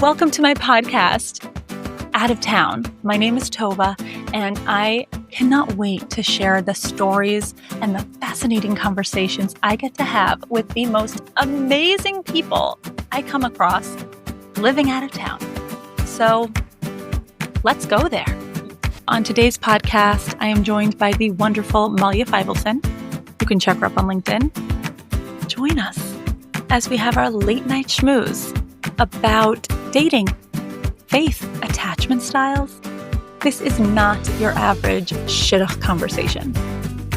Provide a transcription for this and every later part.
Welcome to my podcast, Out of Town. My name is Tova, and I cannot wait to share the stories and the fascinating conversations I get to have with the most amazing people I come across living out of town. So let's go there. On today's podcast, I am joined by the wonderful Malya Feivelson. You can check her up on LinkedIn. Join us as we have our late night schmooze about dating, faith, attachment styles. This is not your average Shidduch conversation.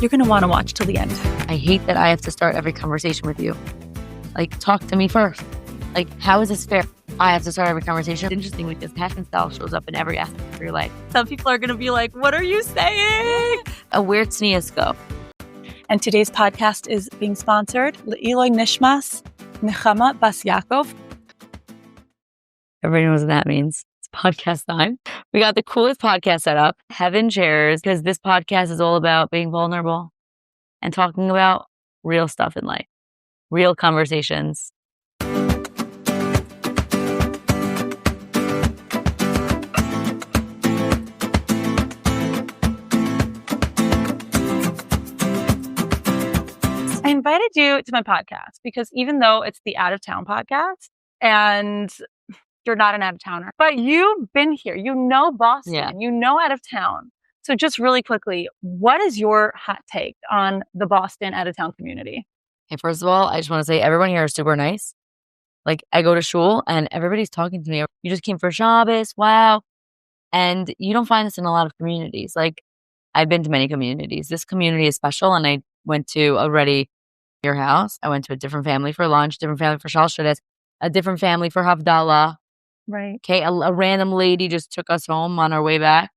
You're going to want to watch till the end. I hate that I have to start every conversation with you. Like, talk to me first. Like, how is this fair? I have to start every conversation. It's interesting because attachment style shows up in every aspect of your life. Some people are going to be like, what are you saying? A weird sneezco. And today's podcast is being sponsored nishmas נחמה bas Ya'akov. Everybody knows what that means. It's podcast time. We got the coolest podcast set up, Heaven Chairs, because this podcast is all about being vulnerable and talking about real stuff in life, real conversations. I invited you to my podcast because even though it's the Out of Town podcast and you're not an out of towner, but you've been here, you know Boston, you know out of town. So just really quickly, what is your hot take on the Boston out of town community? Okay, first of all, I just want to say everyone here is super nice. Like, I go to shul and everybody's talking to me. You just came for Shabbos. Wow. And you don't find this in a lot of communities. Like, I've been to many communities. This community is special. And I went to already your house. I went to a different family for lunch, different family for Shal Shabbos, a different family for Havdalah. Right. Okay. A random lady just took us home on our way back.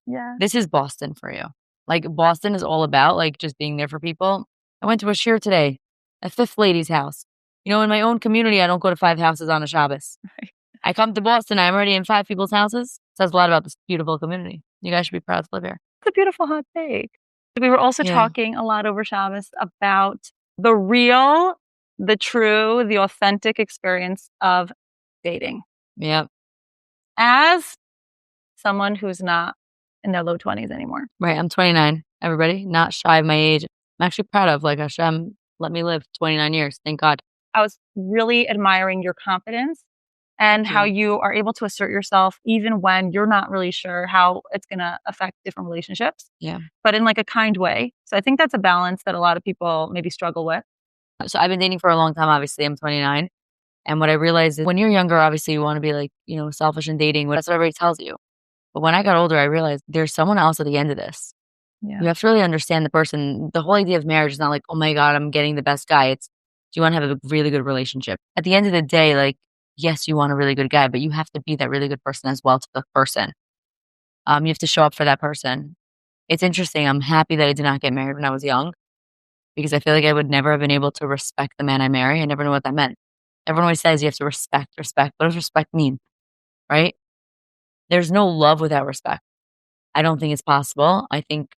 Yeah. This is Boston for you. Like, Boston is all about like just being there for people. I went to a shir today, a fifth lady's house. You know, in my own community, I don't go to 5 houses on a Shabbos. Right. I come to Boston, I'm already in 5 people's houses. Says a lot about this beautiful community. You guys should be proud to live here. It's a beautiful hot take. We were also talking a lot over Shabbos about the real, the true, the authentic experience of dating. Yep. As someone who's not in their low 20s anymore. Right. I'm 29, everybody. Not shy of my age. I'm actually proud of, like, Hashem let me live 29 years. Thank God. I was really admiring your confidence and how you are able to assert yourself even when you're not really sure how it's going to affect different relationships. Yeah. But in like a kind way. So I think that's a balance that a lot of people maybe struggle with. So I've been dating for a long time. Obviously, I'm 29. And what I realized is when you're younger, obviously you want to be like, you know, selfish in dating. That's what everybody tells you. But when I got older, I realized there's someone else at the end of this. Yeah. You have to really understand the person. The whole idea of marriage is not like, oh my God, I'm getting the best guy. It's, do you want to have a really good relationship? At the end of the day, like, yes, you want a really good guy, but you have to be that really good person as well to the person. You have to show up for that person. It's interesting. I'm happy that I did not get married when I was young because I feel like I would never have been able to respect the man I marry. I never knew what that meant. Everyone always says you have to respect. What does respect mean? Right? There's no love without respect. I don't think it's possible. I think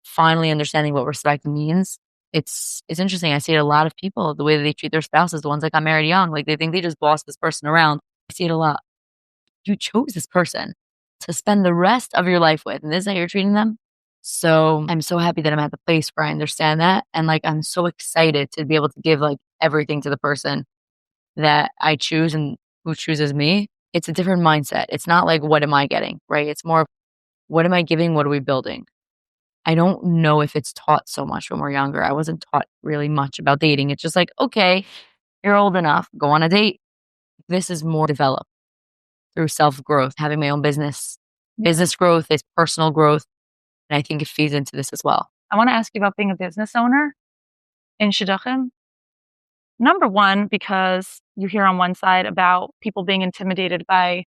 finally understanding what respect means, it's interesting. I see it a lot of people, the way that they treat their spouses, the ones that got married young, like they think they just bossed this person around. I see it a lot. You chose this person to spend the rest of your life with, and this is how you're treating them. So I'm so happy that I'm at the place where I understand that. And like, I'm so excited to be able to give like everything to the person that I choose and who chooses me. It's a different mindset. It's not like, what am I getting, right? It's more, what am I giving? What are we building? I don't know if it's taught so much when we're younger. I wasn't taught really much about dating. It's just like, okay, you're old enough, go on a date. This is more developed through self-growth, having my own business. Business growth is personal growth. And I think it feeds into this as well. I want to ask you about being a business owner in Shidduchim. Number one, because you hear on one side about people being intimidated by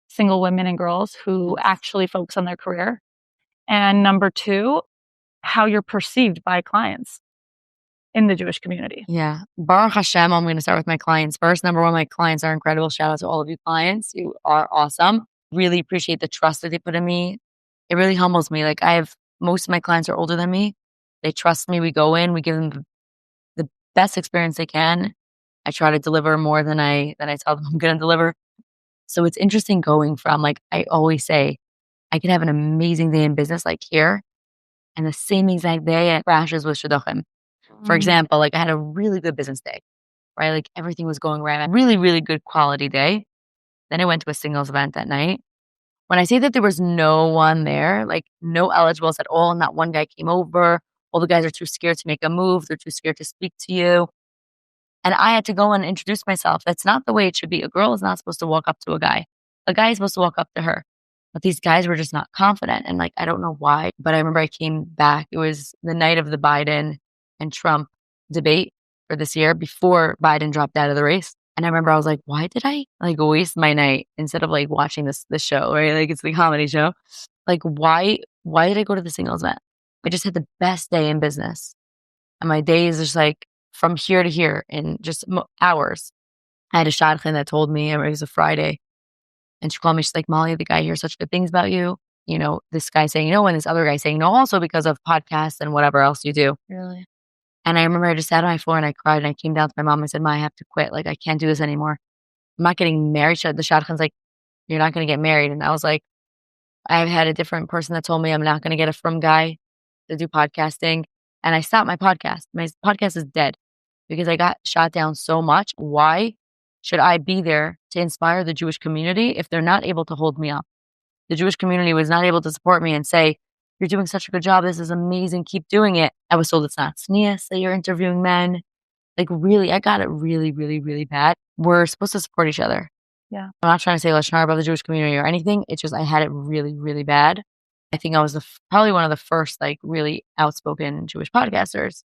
single women and girls who actually focus on their career. And number two, how you're perceived by clients in the Jewish community. Yeah. Baruch Hashem, I'm going to start with my clients first. Number one, my clients are incredible. Shout out to all of you clients. You are awesome. Really appreciate the trust that they put in me. It really humbles me. Like, most of my clients are older than me. They trust me. We go in, we give them the best experience they can. I try to deliver more than I tell them I'm going to deliver. So it's interesting going from, like, I always say, I could have an amazing day in business like here, and the same exact day it crashes with Shidduchim. For example, like I had a really good business day, right? Like everything was going right. A really, really good quality day. Then I went to a singles event that night. When I say that there was no one there, like no eligibles at all, not one guy came over. All the guys are too scared to make a move. They're too scared to speak to you. And I had to go and introduce myself. That's not the way it should be. A girl is not supposed to walk up to a guy. A guy is supposed to walk up to her. But these guys were just not confident. And like, I don't know why, but I remember I came back. It was the night of the Biden and Trump debate for this year before Biden dropped out of the race. And I remember I was like, why did I like waste my night instead of like watching this show, right? Like it's the comedy show. Like why did I go to the singles event? I just had the best day in business. And my day is just like from here to here in just hours. I had a shadchan that told me, it was a Friday, and she called me, she's like, Malya, the guy hears such good things about you. You know, this guy saying no, and this other guy saying no, also because of podcasts and whatever else you do. Really? And I remember I just sat on my floor and I cried and I came down to my mom and I said, Ma, I have to quit. Like, I can't do this anymore. I'm not getting married. The shadchan's like, you're not going to get married. And I was like, I've had a different person that told me I'm not going to get a frum guy to do podcasting. And I stopped my podcast. My podcast is dead because I got shot down so much. Why should I be there to inspire the Jewish community if they're not able to hold me up? The Jewish community was not able to support me and say, you're doing such a good job. This is amazing. Keep doing it. I was told it's not tznius that you're interviewing men. Like really, I got it really, really, really bad. We're supposed to support each other. Yeah. I'm not trying to say lashon hara about the Jewish community or anything. It's just I had it really, really bad. I think I was probably one of the first like really outspoken Jewish podcasters.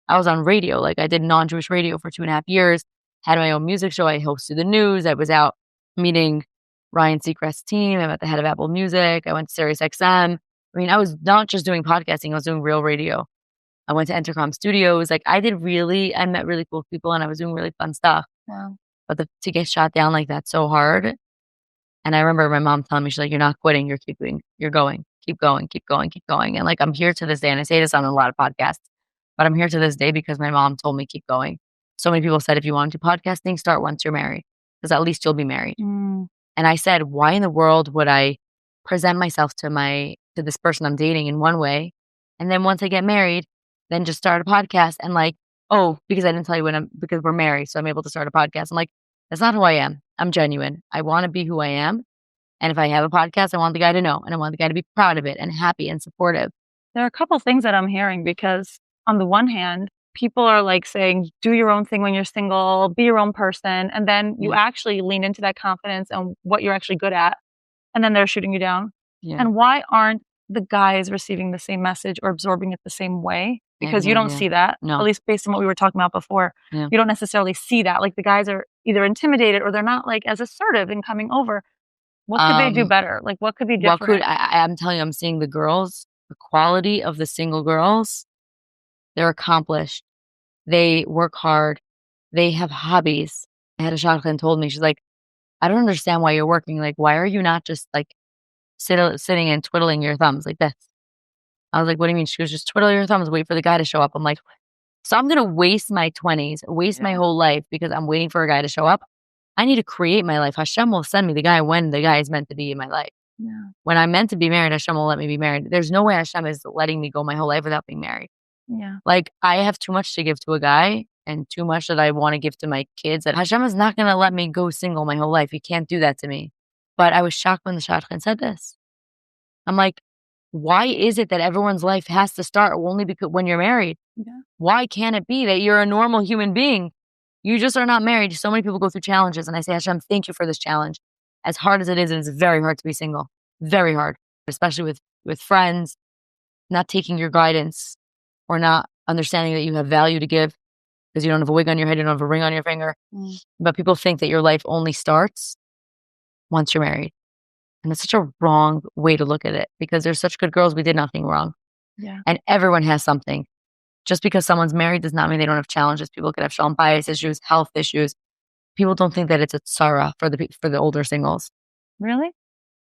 I was on radio. Like I did non-Jewish radio for 2.5 years, had my own music show. I hosted the news. I was out meeting Ryan Seacrest's team. I met the head of Apple Music. I went to Sirius XM. I mean, I was not just doing podcasting. I was doing real radio. I went to Entercom Studios. Like I met really cool people and I was doing really fun stuff. Wow. But to get shot down like that so hard. And I remember my mom telling me, she's like, you're not quitting. You're going. Keep going, keep going, keep going. And like, I'm here to this day. And I say this on a lot of podcasts, but I'm here to this day because my mom told me keep going. So many people said, if you want to do podcasting, start once you're married because at least you'll be married. And I said, why in the world would I present myself to this person I'm dating in one way, and then once I get married, then just start a podcast and like, oh, because I didn't tell you because we're married, so I'm able to start a podcast. I'm like, that's not who I am. I'm genuine. I want to be who I am. And if I have a podcast, I want the guy to know, and I want the guy to be proud of it and happy and supportive. There are a couple things that I'm hearing because on the one hand, people are like saying, do your own thing when you're single, be your own person. And then you actually lean into that confidence and what you're actually good at. And then they're shooting you down. Yeah. And why aren't the guys receiving the same message or absorbing it the same way? Because you don't see that, at least based on what we were talking about before. Yeah. You don't necessarily see that. Like the guys are either intimidated or they're not like as assertive in coming over. What could they do better? Like what could be different? I'm telling you, I'm seeing the girls, the quality of the single girls, they're accomplished. They work hard. They have hobbies. I had a shadchan told me, she's like, I don't understand why you're working. Like, why are you not just like sitting and twiddling your thumbs like this? I was like, what do you mean? She goes, just twiddle your thumbs, wait for the guy to show up. I'm like, so I'm going to waste my 20s, my whole life because I'm waiting for a guy to show up. I need to create my life. Hashem will send me the guy when the guy is meant to be in my life. Yeah. When I'm meant to be married, Hashem will let me be married. There's no way Hashem is letting me go my whole life without being married. Yeah. Like I have too much to give to a guy and too much that I want to give to my kids that Hashem is not going to let me go single my whole life. He can't do that to me. But I was shocked when the shadchan said this. I'm like, why is it that everyone's life has to start only because when you're married? Yeah. Why can't it be that you're a normal human being? You just are not married. So many people go through challenges. And I say, Hashem, thank you for this challenge. As hard as it is very hard to be single. Very hard. Especially with friends, not taking your guidance or not understanding that you have value to give because you don't have a wig on your head, you don't have a ring on your finger. But people think that your life only starts once you're married. And it's such a wrong way to look at it because there's such good girls. We did nothing wrong. Yeah. And everyone has something. Just because someone's married does not mean they don't have challenges. People could have shalom bias issues, health issues. People don't think that it's a tzara for the older singles. Really?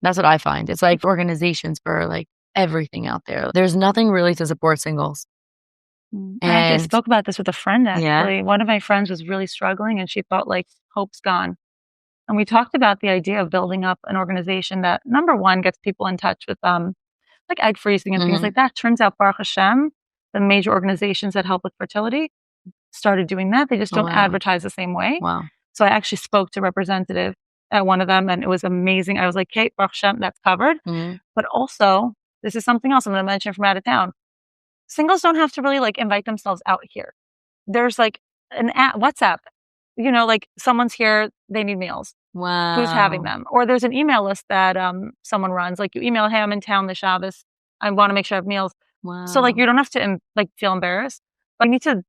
That's what I find. It's like organizations for like everything out there. There's nothing really to support singles. And I actually spoke about this with a friend actually. Yeah. One of my friends was really struggling and she felt like hope's gone. And we talked about the idea of building up an organization that, number one, gets people in touch with like egg freezing and things like that. Turns out, Baruch Hashem, the major organizations that help with fertility started doing that. They just don't advertise the same way. Wow. So I actually spoke to a representative at one of them, and it was amazing. I was like, Kate, Baruch Hashem, that's covered. But also, this is something else I'm going to mention from out of town. Singles don't have to really like invite themselves out here. There's like an WhatsApp, like someone's here, they need meals. Wow. Who's having them? Or there's an email list that someone runs. Like you email, hey, I'm in town this Shabbos. I want to make sure I have meals. Wow. So like you don't have to feel embarrassed, but you need to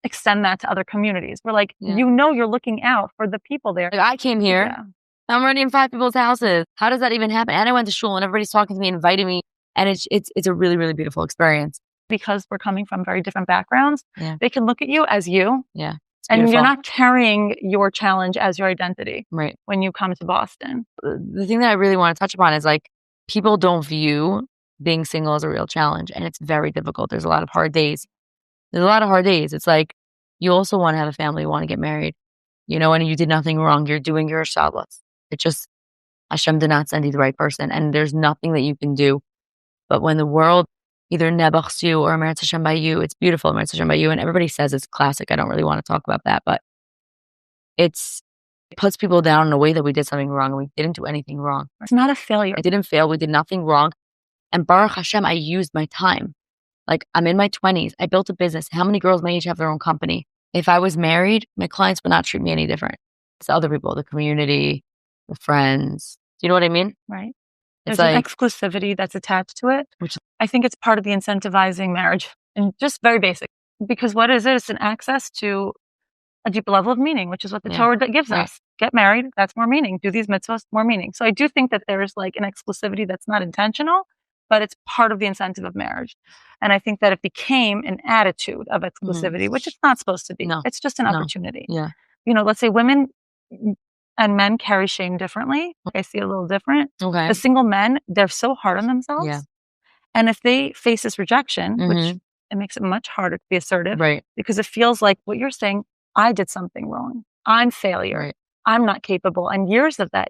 extend that to other communities. We're like, you're looking out for the people there. Like I came here. Yeah. I'm already in 5 people's houses. How does that even happen? And I went to shul and everybody's talking to me, inviting me. And it's a really, really beautiful experience. Because we're coming from very different backgrounds, they can look at you as you. Yeah. And you're not carrying your challenge as your identity. Right. When you come to Boston. The thing that I really want to touch upon is like, people don't view being single as a real challenge. And it's very difficult. There's a lot of hard days. It's like, you also want to have a family, you want to get married, and you did nothing wrong. You're doing your shabbos. It just, Hashem did not send you the right person. And there's nothing that you can do. But when the world either nebachs you or Meretz Hashem by you, it's beautiful, Meretz Hashem by you. And everybody says it's classic. I don't really want to talk about that. But it puts people down in a way that we did something wrong and we didn't do anything wrong. It's not a failure. I didn't fail. We did nothing wrong. And Baruch Hashem, I used my time. Like, I'm in my 20s. I built a business. How many girls my age have their own company? If I was married, my clients would not treat me any different. It's the other people, the community, the friends. Do you know what I mean? Right. There's an exclusivity that's attached to it, which I think it's part of the incentivizing marriage. And just very basic. Because what is it? It's an access to a deeper level of meaning, which is what the Torah gives us. Get married, that's more meaning. Do these mitzvahs, more meaning. So I do think that there's like an exclusivity that's not intentional, but it's part of the incentive of marriage. And I think that it became an attitude of exclusivity, which it's not supposed to be. No. It's just an opportunity. Yeah. Let's say women and men carry shame differently. I see it a little different. Okay. The single men, they're so hard on themselves. Yeah. And if they face this rejection, which it makes it much harder to be assertive, right? Because it feels like what you're saying, I did something wrong. I'm failure. Right. I'm not capable. And years of that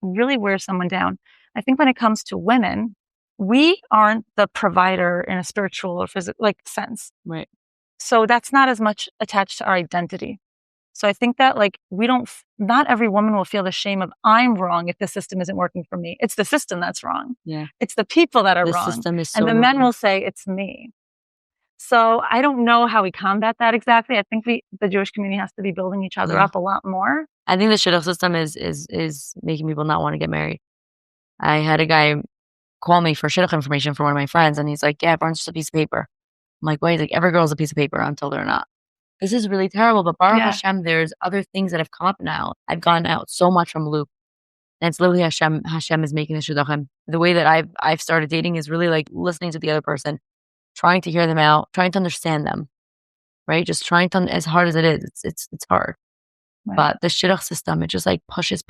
really wears someone down. I think when it comes to women, we aren't the provider in a spiritual or physical sense. Right. So that's not as much attached to our identity. So I think that not every woman will feel the shame of I'm wrong if the system isn't working for me. It's the system that's wrong. Yeah. It's the people that are the wrong. System is so and the men will say it's me. So I don't know how we combat that exactly. I think the Jewish community has to be building each other up a lot more. I think the Shidduch system is making people not want to get married. I had a guy call me for Shidduch information for one of my friends, and he's like, yeah, everyone's just a piece of paper. I'm like, wait, he's like, every girl's a piece of paper until they're not. This is really terrible, but Baruch Hashem, there's other things that have come up now. I've gone out so much from loop. And it's literally Hashem is making the Shidduchim. The way that I've started dating is really like listening to the other person, trying to hear them out, trying to understand them, right? Just trying to, as hard as it is, it's hard. Right. But the Shidduch system, it just like pushes.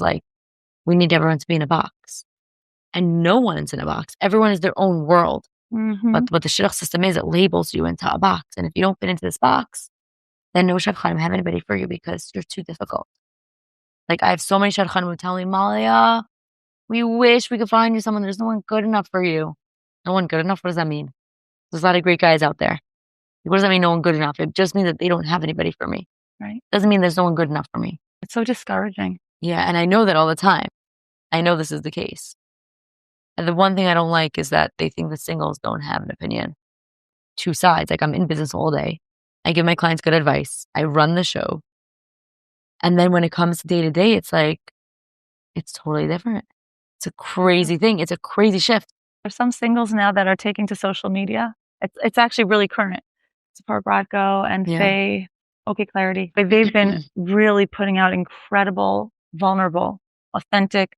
Like, we need everyone to be in a box. And no one's in a box. Everyone is their own world. Mm-hmm. But what the Shidduch system is, it labels you into a box. And if you don't fit into this box, then no shadchanim have anybody for you because you're too difficult. Like, I have so many shadchanim who tell me, Malya, we wish we could find you someone. There's no one good enough for you. No one good enough? What does that mean? There's a lot of great guys out there. What does that mean, no one good enough? It just means that they don't have anybody for me. Right. Doesn't mean there's no one good enough for me. It's so discouraging. Yeah, and I know that all the time. I know this is the case. And the one thing I don't like is that they think that singles don't have an opinion. Two sides. Like, I'm in business all day. I give my clients good advice. I run the show. And then when it comes to day to day, it's like, it's totally different. It's a crazy thing. It's a crazy shift. There's some singles now that are taking to social media. It's actually really current. Support Bradko and Faye, OK Clarity. But they've been really putting out incredible, vulnerable, authentic,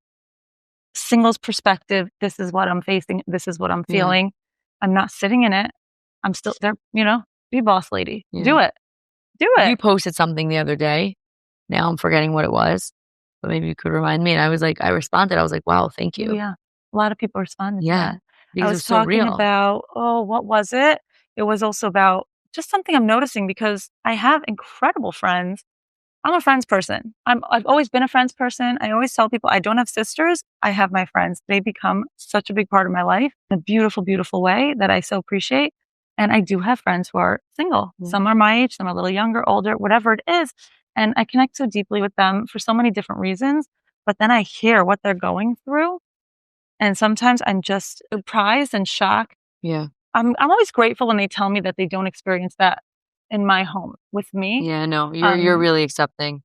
singles perspective. This is what I'm facing. This is what I'm feeling. I'm not sitting in it. I'm still there, be boss lady. Do it. You posted something the other day. Now I'm forgetting what it was, but maybe you could remind me. And I was like, I responded. I was like, wow, thank you. Yeah. A lot of people responded. Yeah. I was talking about, what was it? It was also about just something I'm noticing because I have incredible friends I'm a friends person. I've always been a friends person. I always tell people I don't have sisters. I have my friends. They become such a big part of my life in a beautiful, beautiful way that I so appreciate. And I do have friends who are single. Some are my age, some are a little younger, older, whatever it is. And I connect so deeply with them for so many different reasons. But then I hear what they're going through. And sometimes I'm just surprised and shocked. Yeah. I'm always grateful when they tell me that they don't experience that in my home with me. Yeah, no, you're really accepting.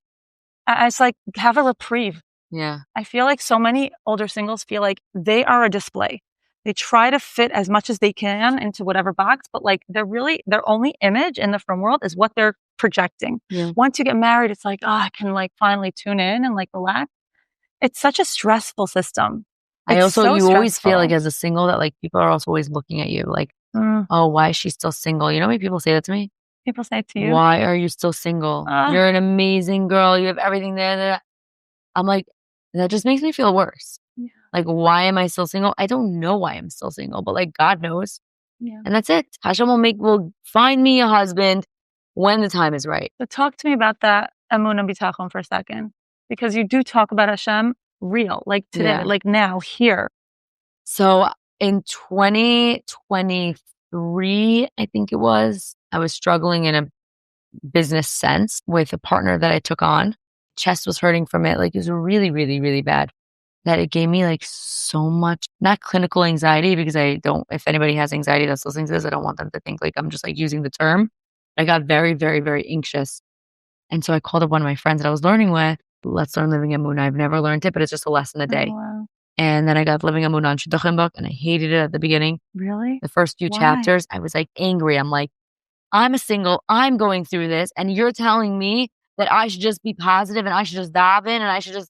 It's like, have a reprieve. Yeah. I feel like so many older singles feel like they are a display. They try to fit as much as they can into whatever box, but like their only image in the frum world is what they're projecting. Yeah. Once you get married, it's like, I can like finally tune in and like relax. It's such a stressful system. You always feel stressful. like as a single that like people are also always looking at you like, oh, why is she still single? You know how many people say that to me? People say it to you. Why are you still single? You're an amazing girl. You have everything there. I'm like, that just makes me feel worse. Yeah. Like, why am I still single? I don't know why I'm still single, but like God knows. Yeah. And that's it. Hashem will find me a husband when the time is right. So talk to me about that Emunah Bitachon for a second, because you do talk about Hashem real, like today, like now, here. So in 2023, I think it was, I was struggling in a business sense with a partner that I took on. Chest was hurting from it. Like it was really, really, really bad. That it gave me like so much, not clinical anxiety, because if anybody has anxiety that's listening to this, I don't want them to think like I'm just like using the term. I got very, very, very anxious. And so I called up one of my friends that I was learning with. Let's learn Living Emunah. I've never learned it, but it's just a lesson a day. Oh, wow. And then I got Living Emunah on Shidduchim book, and I hated it at the beginning. Really? The first few chapters, I was like angry. I'm like, I'm a single. I'm going through this, and you're telling me that I should just be positive and I should just dive in and I should just.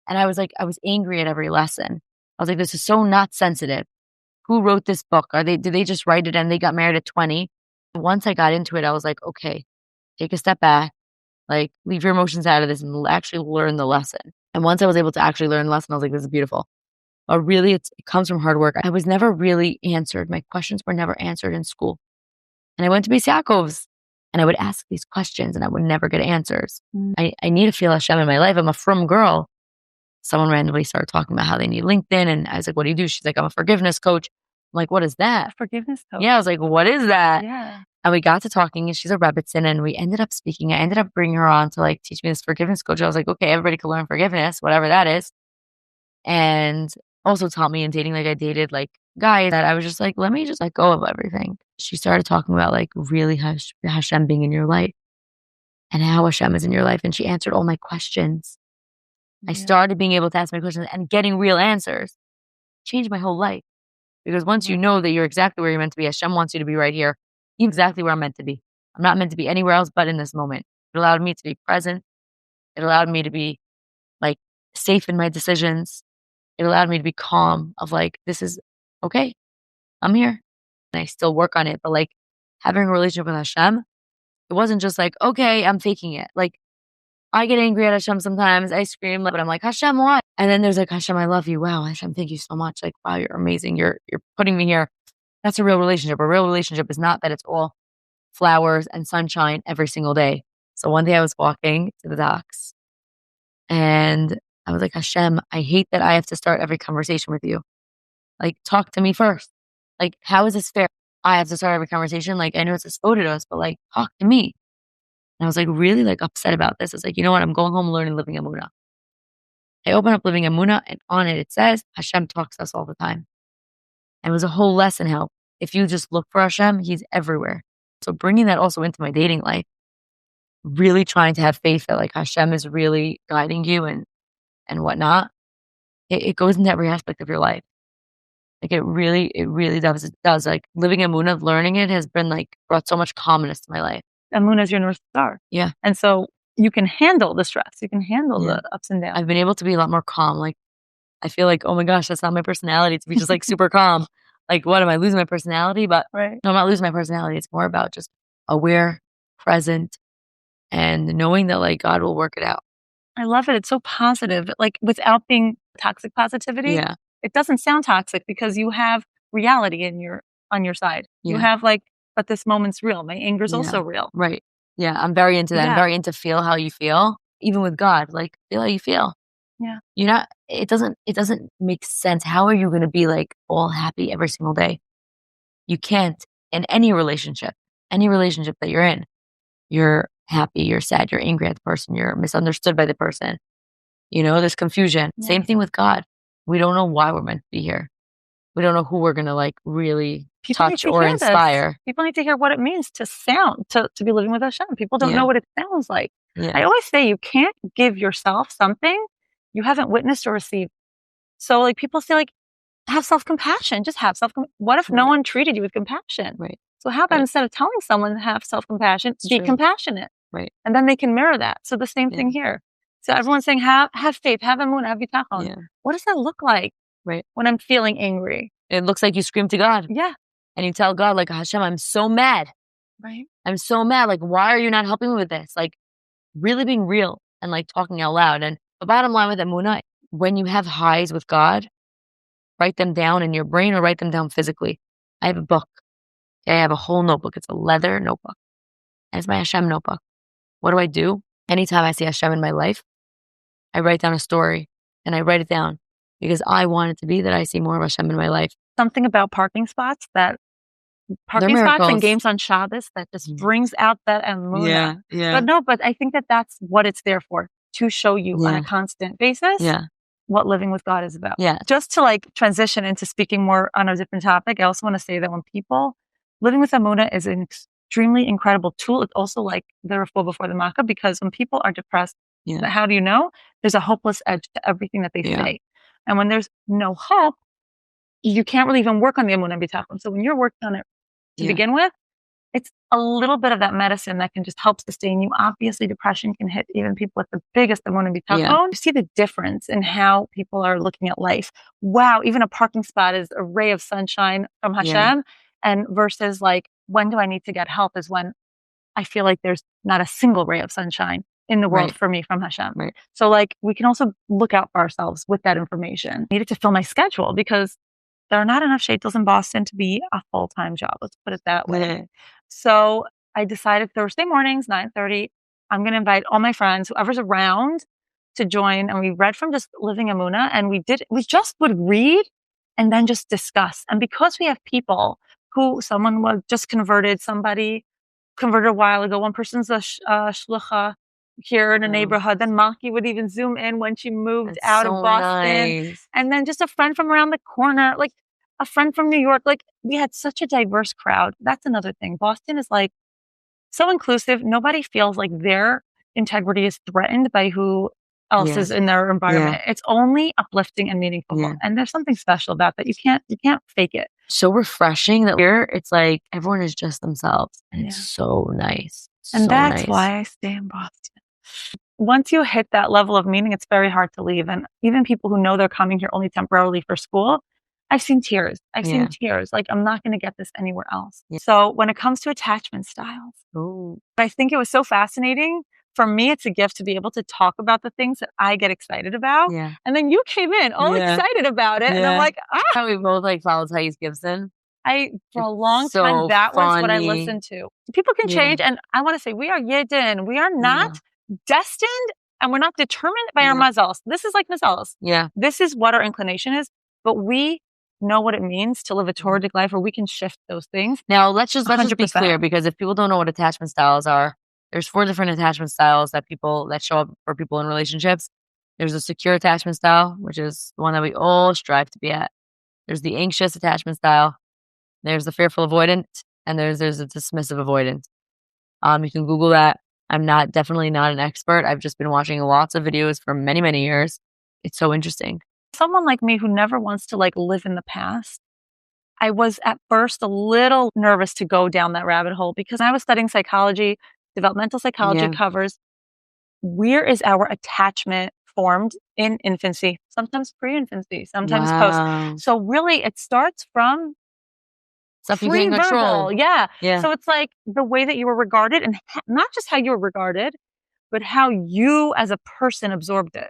And I was angry at every lesson. I was like, this is so not sensitive. Who wrote this book? Did they just write it and they got married at 20? Once I got into it, I was like, okay, take a step back, like leave your emotions out of this and actually learn the lesson. And once I was able to actually learn the lesson, I was like, this is beautiful. But really, it comes from hard work. I was never really answered. My questions were never answered in school. And I went to Yaakov's and I would ask these questions and I would never get answers. I need to feel Hashem in my life. I'm a frum girl. Someone randomly started talking about how they need LinkedIn. And I was like, what do you do? She's like, I'm a forgiveness coach. I'm like, what is that? A forgiveness coach? Yeah. I was like, what is that? Yeah. And we got to talking and she's a Rebbitzin and we ended up speaking. I ended up bringing her on to like teach me this forgiveness coach. I was like, okay, everybody can learn forgiveness, whatever that is. And also taught me in dating, like I dated like guys that I was just like, let me just let go of everything. She started talking about like really Hashem being in your life and how Hashem is in your life. And she answered all my questions. I started being able to ask my questions and getting real answers. Changed my whole life. Because once you know that you're exactly where you're meant to be, Hashem wants you to be right here, exactly where I'm meant to be. I'm not meant to be anywhere else but in this moment. It allowed me to be present. It allowed me to be like safe in my decisions. It allowed me to be calm of like, this is okay. I'm here. And I still work on it. But like having a relationship with Hashem, it wasn't just like, okay, I'm faking it. Like I get angry at Hashem sometimes. I scream, but I'm like, Hashem, why? And then there's like, Hashem, I love you. Wow, Hashem, thank you so much. Like, wow, you're amazing. You're putting me here. That's a real relationship. A real relationship is not that it's all flowers and sunshine every single day. So one day I was walking to the docks and I was like, Hashem, I hate that I have to start every conversation with you. Like, talk to me first. Like, how is this fair? I have to start every conversation. Like, I know it's devoted to us, but like, talk to me. And I was like really like upset about this. I was like, you know what? I'm going home learning Living Emunah. I open up Living Emunah and on it says, Hashem talks to us all the time. And it was a whole lesson how if you just look for Hashem, he's everywhere. So bringing that also into my dating life, really trying to have faith that like Hashem is really guiding you and whatnot. It goes into every aspect of your life. Like it really does. It does. Like Living Emunah, learning it has been like brought so much calmness to my life. Emunah is your North Star. Yeah. And so you can handle the stress. You can handle the ups and downs. I've been able to be a lot more calm. Like, I feel like, oh my gosh, that's not my personality to be just like super calm. Like, what, am I losing my personality? But no, I'm not losing my personality. It's more about just aware, present, and knowing that like God will work it out. I love it. It's so positive. Like without being toxic positivity. Yeah. It doesn't sound toxic because you have reality on your side. Yeah. You have like, but this moment's real. My anger is also real. Right. Yeah. I'm very into that. I'm very into feel how you feel. even with God, like, feel how you feel. Yeah. It doesn't make sense. How are you going to be like all happy every single day? You can't in any relationship that you're in. You're happy, you're sad, you're angry at the person, you're misunderstood by the person. There's confusion. Yeah. Same thing with God. We don't know why we're meant to be here. We don't know who we're going to like really touch or inspire. People need to hear what it means to be living with Hashem. People don't know what it sounds like. Yeah. I always say you can't give yourself something you haven't witnessed or received. So like people say like, have self-compassion, just have what if no one treated you with compassion? Right. So how about instead of telling someone to have self-compassion, be compassionate. Right. And then they can mirror that. So the same thing here. So everyone's saying have faith, have emunah, have bitachon. Yeah. What does that look like? Right. When I'm feeling angry? It looks like you scream to God. Yeah. And you tell God, like, Hashem, I'm so mad. Right. I'm so mad. Like, why are you not helping me with this? Like, really being real and like talking out loud. And the bottom line with Emunah, when you have highs with God, write them down in your brain or write them down physically. I have a book. I have a whole notebook. It's a leather notebook. And it's my Hashem notebook. What do? Anytime I see Hashem in my life, I write down a story and I write it down because I want it to be that I see more of Hashem in my life. Something about parking spots and games on Shabbos that just brings out that Emunah. Yeah. But I think that's what it's there for, to show you on a constant basis what living with God is about. Yeah. Just to like transition into speaking more on a different topic, I also want to say that when living with Emunah is an extremely incredible tool. It's also like the refuah before the makkah, because when people are depressed, how do you know? There's a hopeless edge to everything that they say. And when there's no hope, you can't really even work on the Emunah and bitachon. So when you're working on it to begin with, it's a little bit of that medicine that can just help sustain you. Obviously, depression can hit even people with the biggest Emunah and bitachon. You see the difference in how people are looking at life. Wow, even a parking spot is a ray of sunshine from Hashem. And versus like, when do I need to get help is when I feel like there's not a single ray of sunshine in the world for me from Hashem. Right. So like, we can also look out for ourselves with that information. I needed to fill my schedule because there are not enough shadels in Boston to be a full-time job. Let's put it that way. So I decided Thursday mornings, 9:30, I'm going to invite all my friends, whoever's around, to join. And we read from just Living Emunah, and we just would read and then just discuss. And because we have people someone was just converted, somebody converted a while ago, one person's a shlucha here in a neighborhood, then Malky would even zoom in when she moved out of Boston. Nice. And then just a friend from around the corner, like a friend from New York. Like we had such a diverse crowd. That's another thing. Boston is like so inclusive. Nobody feels like their integrity is threatened by who else is in their environment. It's only uplifting and meaningful. And there's something special about that. You can't fake it. So refreshing that here it's like everyone is just themselves. And it's so nice. And that's why I stay in Boston. Once you hit that level of meaning, it's very hard to leave. And even people who know they're coming here only temporarily for school, I've seen tears. Like, I'm not going to get this anywhere else. So when it comes to attachment styles, I think it was so fascinating. For me, it's a gift to be able to talk about the things that I get excited about. And then you came in all excited about it. And I'm like, How we both like followed Thais Gibson. For a long time, that was what I listened to. People can change. And I want to say, we are Yidden. We are not destined, and we're not determined by our mazals. This is like mazals. This is what our inclination is. But we know what it means to live a Torah-dic life where we can shift those things. Now, let's just be clear, because if people don't know what attachment styles are, there's 4 different attachment styles that show up for people in relationships. There's a secure attachment style, which is the one that we all strive to be at. There's the anxious attachment style. There's the fearful avoidant, and there's a dismissive avoidant. You can Google that. I'm definitely not an expert. I've just been watching lots of videos for many, many years. It's so interesting. Someone like me who never wants to like live in the past, I was at first a little nervous to go down that rabbit hole because I was studying psychology. Developmental psychology covers where is our attachment formed in infancy, sometimes pre-infancy, sometimes post. So really it starts from pre-verbal. So it's like the way that you were regarded, and not just how you were regarded, but how you as a person absorbed it.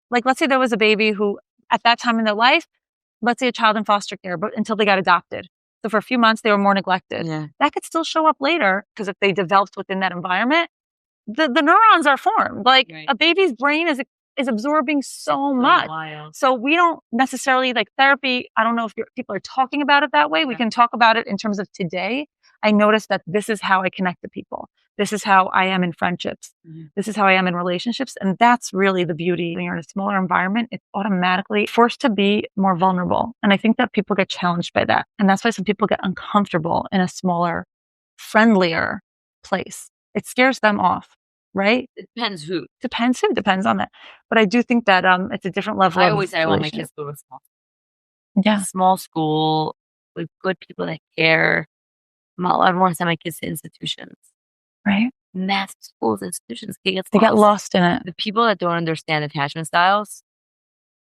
Like, let's say there was a baby who at that time in their life, let's say a child in foster care, but until they got adopted. So for a few months, they were more neglected. That could still show up later, because if they developed within that environment, the neurons are formed. Like Right. a baby's brain is absorbing so much. Wild. So we don't necessarily like therapy. I don't know if people are talking about it that way. We can talk about it in terms of today. I noticed that this is how I connect to people. This is how I am in friendships. This is how I am in relationships. And that's really the beauty. When you're in a smaller environment, it's automatically forced to be more vulnerable. And I think that people get challenged by that. And that's why some people get uncomfortable in a smaller, friendlier place. It scares them off, right? It depends who. Depends on that. But I do think that it's a different level I of always say I want my relationship. kids to go to small. Yeah. Small school with good people that care. I don't want to send my kids to institutions. Right. Massive schools, institutions. They get lost in it. The people that don't understand attachment styles,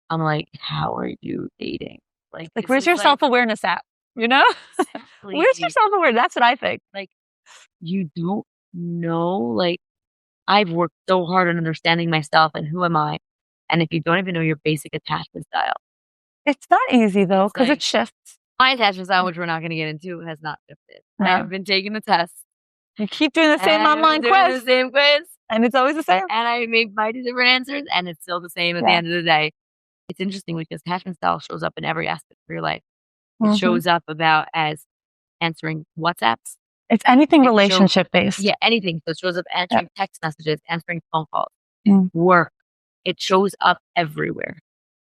I'm like, how are you dating? Like where's your self-awareness at? You know? Exactly. Where's your self-awareness? That's what I think. Like, you don't know. Like, I've worked so hard on understanding myself and who am I. And if you don't even know your basic attachment style. It's not easy though, because it shifts. My attachment style, which we're not going to get into, has not shifted. No. I have been taking the test. You keep doing the same online quiz. The same quiz. And it's always the same. And I might do different answers, and it's still the same at the end of the day. It's interesting because attachment style shows up in every aspect of your life. It shows up about as answering WhatsApps. It's anything relationship based. Yeah, anything. So it shows up answering text messages, answering phone calls, work. It shows up everywhere.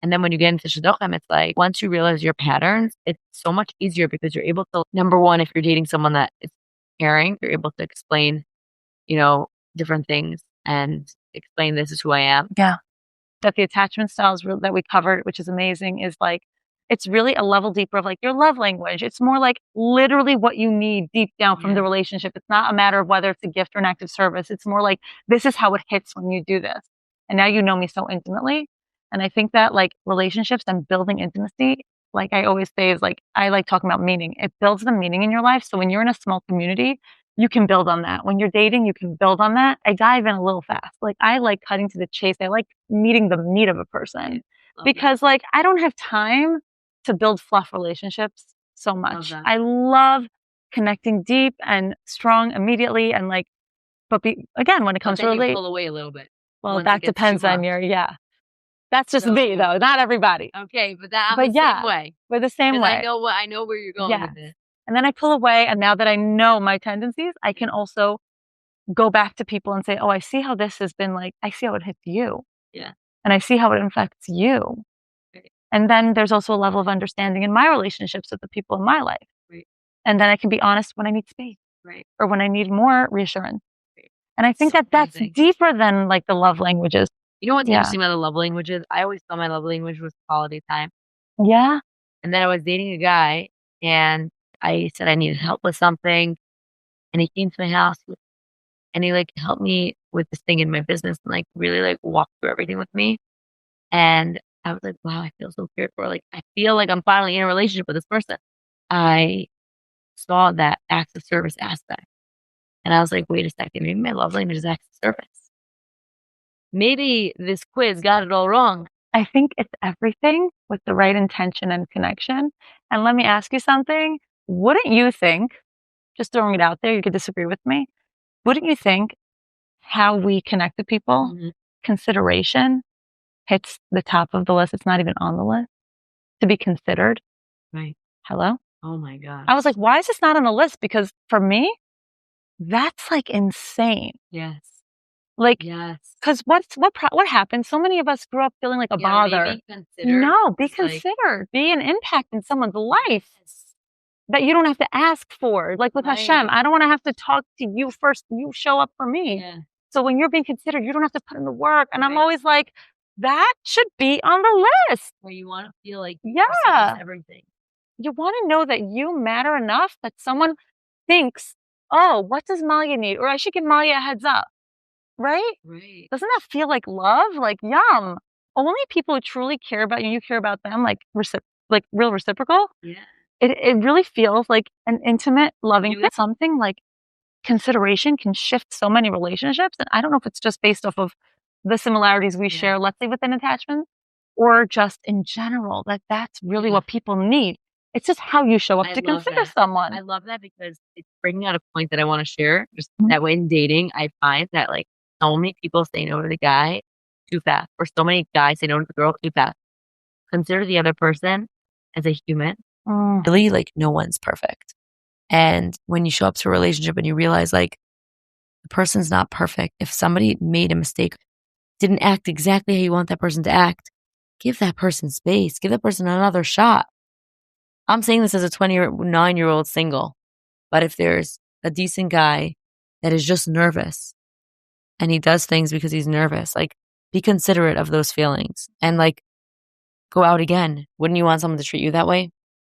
And then when you get into Shidduchim, it's like, once you realize your patterns, it's so much easier because you're able to, number one, if you're dating someone that is caring, you're able to explain, different things and explain this is who I am. Yeah. That the attachment styles that we covered, which is amazing, is like, it's really a level deeper of like your love language. It's more like literally what you need deep down from the relationship. It's not a matter of whether it's a gift or an act of service. It's more like, this is how it hits when you do this. And now you know me so intimately. And I think that like relationships and building intimacy, like I always say, is like, I like talking about meaning. It builds the meaning in your life. So when you're in a small community, you can build on that. When you're dating, you can build on that. I dive in a little fast. Like I like cutting to the chase. I like meeting the meat of a person because like I don't have time to build fluff relationships so much. I love connecting deep and strong immediately. And like, again, when it comes to relate, pull away a little bit. Well, that depends on that's just me though, not everybody. Okay, but I'm the same way. We're the same way. I know where you're going with this. And then I pull away, and now that I know my tendencies, I can also go back to people and say, oh, I see how this has been like, I see how it hits you. Yeah. And I see how it affects you. Right. And then there's also a level of understanding in my relationships with the people in my life. Right. And then I can be honest when I need space. Right. Or when I need more reassurance. Right. And I think that's deeper than like the love languages. You know what's interesting about the love languages? I always thought my love language was quality time. Yeah. And then I was dating a guy, and I said I needed help with something, and he came to my house, and he like helped me with this thing in my business, and like really like walked through everything with me. And I was like, wow, I feel so cared for. Like I feel like I'm finally in a relationship with this person. I saw that acts of service aspect, and I was like, wait a second, maybe my love language is acts of service. Maybe this quiz got it all wrong. I think it's everything with the right intention and connection. And let me ask you something. Wouldn't you think, just throwing it out there, you could disagree with me, wouldn't you think how we connect to people, consideration hits the top of the list? It's not even on the list. To be considered. Right. Hello? Oh my God. I was like, why is this not on the list? Because for me, that's like insane. Yes. Like, because what happened? So many of us grew up feeling like a bother. Be considered. Be an impact in someone's life that you don't have to ask for. Like with Hashem, I don't want to have to talk to you first. You show up for me. Yeah. So when you're being considered, you don't have to put in the work. And I'm always like, that should be on the list. Where you want to feel like everything. You want to know that you matter enough that someone thinks, oh, what does Malya need? Or I should give Malya a heads up. Right? Right. Doesn't that feel like love? Like, yum. Only people who truly care about you care about them, like real reciprocal. Yeah. It really feels like an intimate, loving thing. Something like consideration can shift so many relationships. And I don't know if it's just based off of the similarities we share, let's say within attachment, or just in general, that's really what people need. It's just how you show up I to love consider that. someone. I love that because it's bringing out a point that I want to share. Just Mhm. that way in dating, I find that like so many people say no to the guy too fast, or so many guys say no to the girl too fast. Consider the other person as a human. Really, like no one's perfect. And when you show up to a relationship and you realize like the person's not perfect, if somebody made a mistake, didn't act exactly how you want that person to act, give that person space, give that person another shot. I'm saying this as a 29-year-old single, but if there's a decent guy that is just nervous and he does things because he's nervous, like be considerate of those feelings and like go out again. Wouldn't you want someone to treat you that way?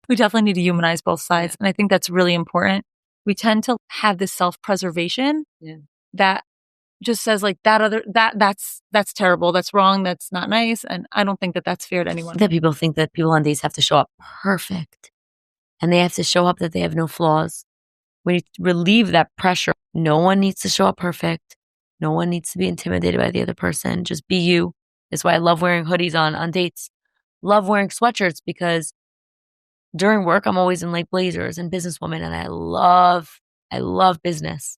We definitely need to humanize both sides. And I think that's really important. We tend to have this self-preservation that just says like that's terrible. That's wrong. That's not nice. And I don't think that that's fair to anyone. That people think that people on dates have to show up perfect and they have to show up that they have no flaws. When you relieve that pressure, no one needs to show up perfect. No one needs to be intimidated by the other person. Just be you. That's why I love wearing hoodies on dates. Love wearing sweatshirts because during work, I'm always in like blazers and businesswoman, and I love business.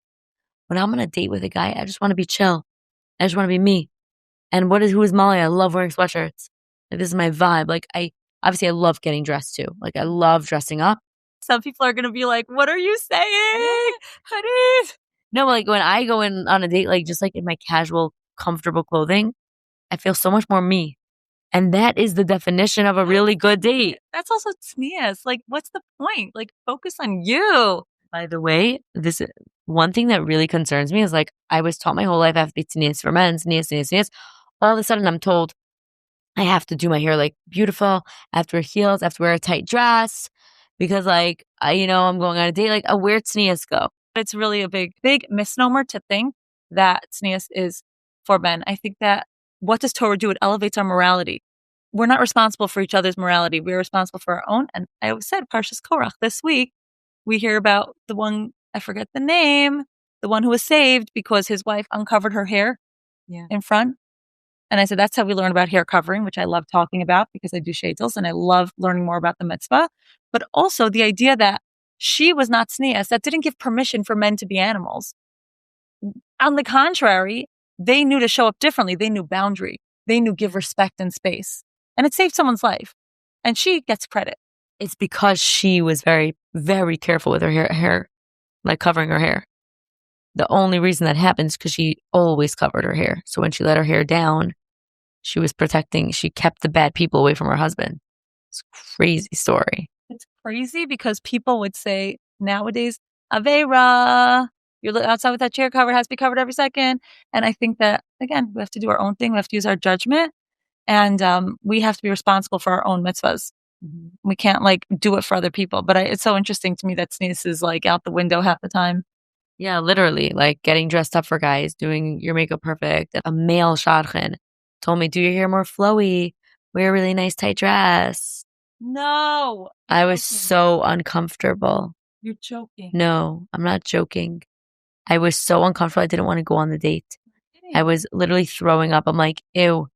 When I'm on a date with a guy, I just want to be chill. I just want to be me. And who is Malya? I love wearing sweatshirts. Like, this is my vibe. Like, I love getting dressed too. Like, I love dressing up. Some people are going to be like, what are you saying? Honey? No, like when I go in on a date, like just like in my casual, comfortable clothing, I feel so much more me. And that is the definition of a really good date. That's also tznius. Like, what's the point? Like, focus on you. By the way, this one thing that really concerns me is like, I was taught my whole life I have to be tznius for men, tznius. All of a sudden, I'm told I have to do my hair like beautiful. I have to wear heels. I have to wear a tight dress because like, I'm going on a date. Like, where tznius go? It's really a big misnomer to think that tznius is for men. I think that what does Torah do? It elevates our morality. We're not responsible for each other's morality. We're responsible for our own. And I always said, Parshas Korach, this week, we hear about the one, I forget the name, the one who was saved because his wife uncovered her hair in front. And I said, that's how we learn about hair covering, which I love talking about because I do shadels and I love learning more about the mitzvah. But also the idea that she was not tznius, that didn't give permission for men to be animals. On the contrary, they knew to show up differently. They knew boundary. They knew give respect and space. And it saved someone's life. And she gets credit. It's because she was very, very careful with her hair, like covering her hair. The only reason that happens is because she always covered her hair. So when she let her hair down, she kept the bad people away from her husband. It's a crazy story. It's crazy because people would say nowadays, Aveira, you're outside with that chair covered, has to be covered every second. And I think that, again, we have to do our own thing. We have to use our judgment. And we have to be responsible for our own mitzvahs. Mm-hmm. We can't like do it for other people. But it's so interesting to me that tznius is like out the window half the time. Yeah, literally, like getting dressed up for guys, doing your makeup perfect. A male shadchan told me, do your hair more flowy, wear a really nice tight dress. No. I was so uncomfortable. You're joking. No, I'm not joking. I was so uncomfortable. I didn't want to go on the date. I was literally throwing up. I'm like, ew,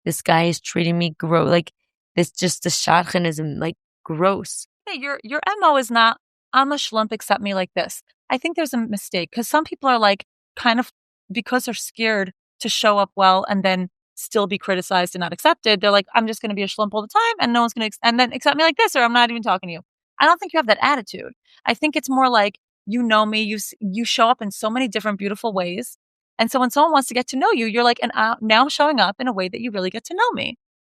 this guy is treating me gross. Like, the shadchan is like gross. Hey, your MO is not, I'm a shlump, accept me like this. I think there's a mistake because some people are like kind of, because they're scared to show up well and then still be criticized and not accepted. They're like, I'm just going to be a shlump all the time and no one's going to, and then accept me like this, or I'm not even talking to you. I don't think you have that attitude. I think it's more like, you know me, you show up in so many different beautiful ways. And so when someone wants to get to know you, you're like, and now I'm showing up in a way that you really get to know me.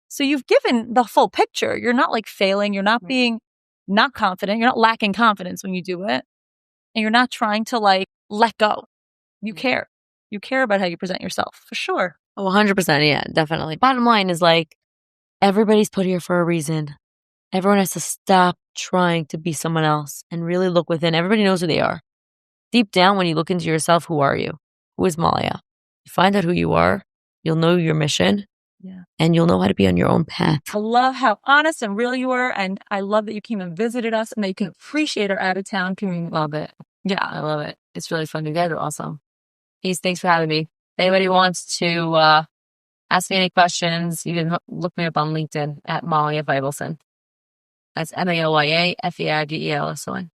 So you've given the full picture. You're not like failing. You're not being not confident. You're not lacking confidence when you do it. And you're not trying to like let go. You care. You care about how you present yourself for sure. Oh, 100%. Yeah, definitely. Bottom line is like, everybody's put here for a reason. Everyone has to stop trying to be someone else and really look within. Everybody knows who they are. Deep down, when you look into yourself, who are you? Who is Malya? You find out who you are. You'll know your mission. Yeah. And you'll know how to be on your own path. I love how honest and real you were. And I love that you came and visited us and that you can appreciate our out of town community. Love it. Yeah, I love it. It's really fun. You guys are awesome. Peace. Thanks for having me. If anybody wants to ask me any questions, you can look me up on LinkedIn at Malya Feivelson. That's MALYAFEIDELSON.